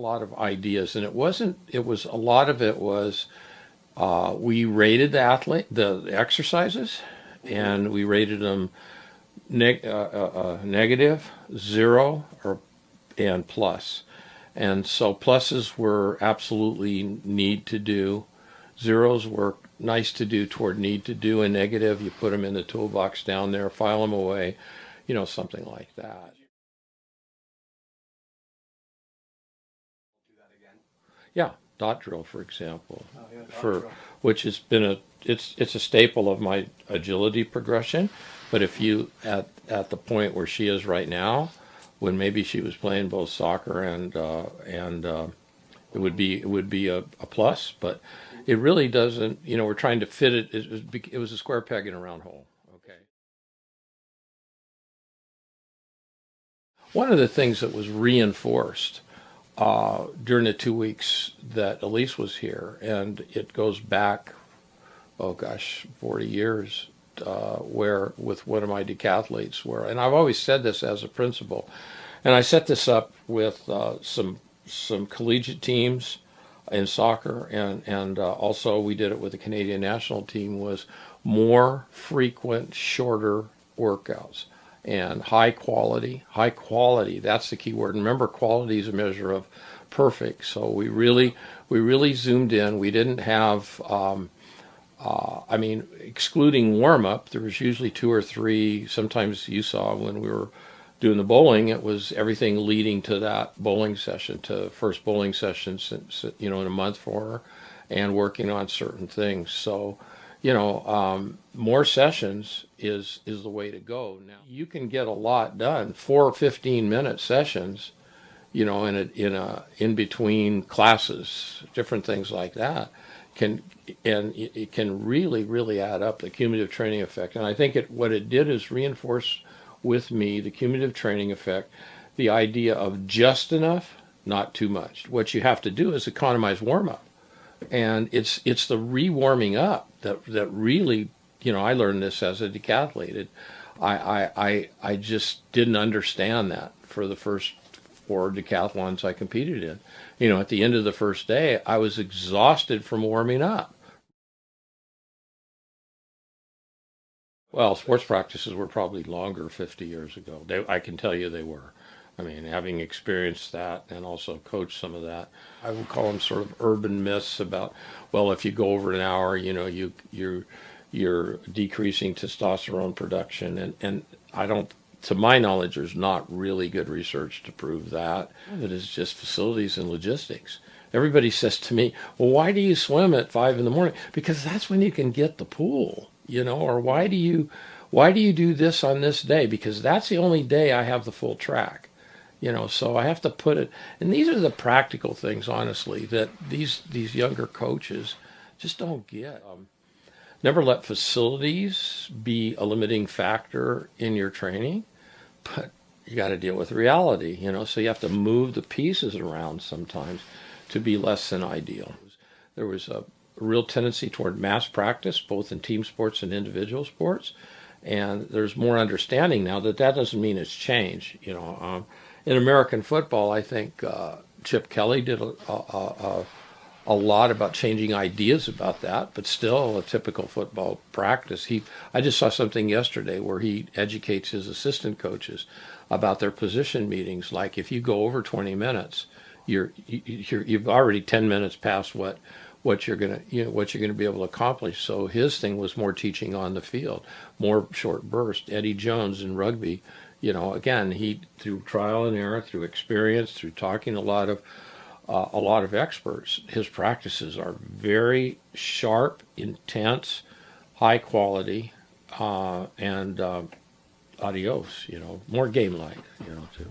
lot of ideas, and a lot of it was, we rated the exercises, and we rated them negative, zero, and plus. And so pluses were absolutely need to do. Zeros were nice to do toward need to do, and negative, you put them in the toolbox down there, file them away, something like that. Yeah, dot drill, for example, Oh, yeah, dot for drill. which has been it's a staple of my agility progression. But if you at the point where she is right now, when maybe she was playing both soccer and it would be a plus, but it really doesn't. We're trying to fit it. It was a square peg in a round hole. Okay. One of the things that was reinforced during the 2 weeks that Ellyse was here, and it goes back, oh gosh, 40 years, where with one of my decathletes, and I've always said this as a principal, and I set this up with some collegiate teams in soccer, and also we did it with the Canadian national team, was more frequent, shorter workouts and high quality. High quality, that's the key word. Remember, quality is a measure of perfect. So we really zoomed in. We didn't have, I mean, excluding warm up, there was usually two or three. Sometimes you saw when we were doing the bowling, it was everything leading to that bowling session, to first bowling session, in a month for her, and working on certain things. So, more sessions is the way to go. Now you can get a lot done. 4 15-minute sessions, in between classes, different things like that, can and it can really add up, the cumulative training effect. And I think what it did is reinforce with me the cumulative training effect, the idea of just enough, not too much. What you have to do is economize warm up, and it's the rewarming up that really, I learned this as a decathlete. I just didn't understand that for the first four decathlons I competed in. At the end of the first day, I was exhausted from warming up. Well, sports practices were probably longer 50 years ago. I can tell you they were. I mean, having experienced that and also coached some of that, I would call them sort of urban myths about, well, if you go over an hour, you're decreasing testosterone production, and I don't. To my knowledge, there's not really good research to prove that. It is just facilities and logistics. Everybody says to me, well, why do you swim at 5 in the morning? Because that's when you can get the pool, or why do you do this on this day? Because that's the only day I have the full track. So I have to put it, and these are the practical things, honestly, that these younger coaches just don't get. Never let facilities be a limiting factor in your training, but you got to deal with reality, so you have to move the pieces around sometimes to be less than ideal. There was a real tendency toward mass practice, both in team sports and individual sports, and there's more understanding now that doesn't mean it's changed. In American football, I think Chip Kelly did a lot about changing ideas about that, but still a typical football practice. I just saw something yesterday where he educates his assistant coaches about their position meetings. Like if you go over 20 minutes, you've already 10 minutes past what you're gonna be able to accomplish. So his thing was more teaching on the field, more short burst. Eddie Jones in rugby, again, he, through trial and error, through experience, through talking to a lot of experts, his practices are very sharp, intense, high quality, and adios, more game like, too.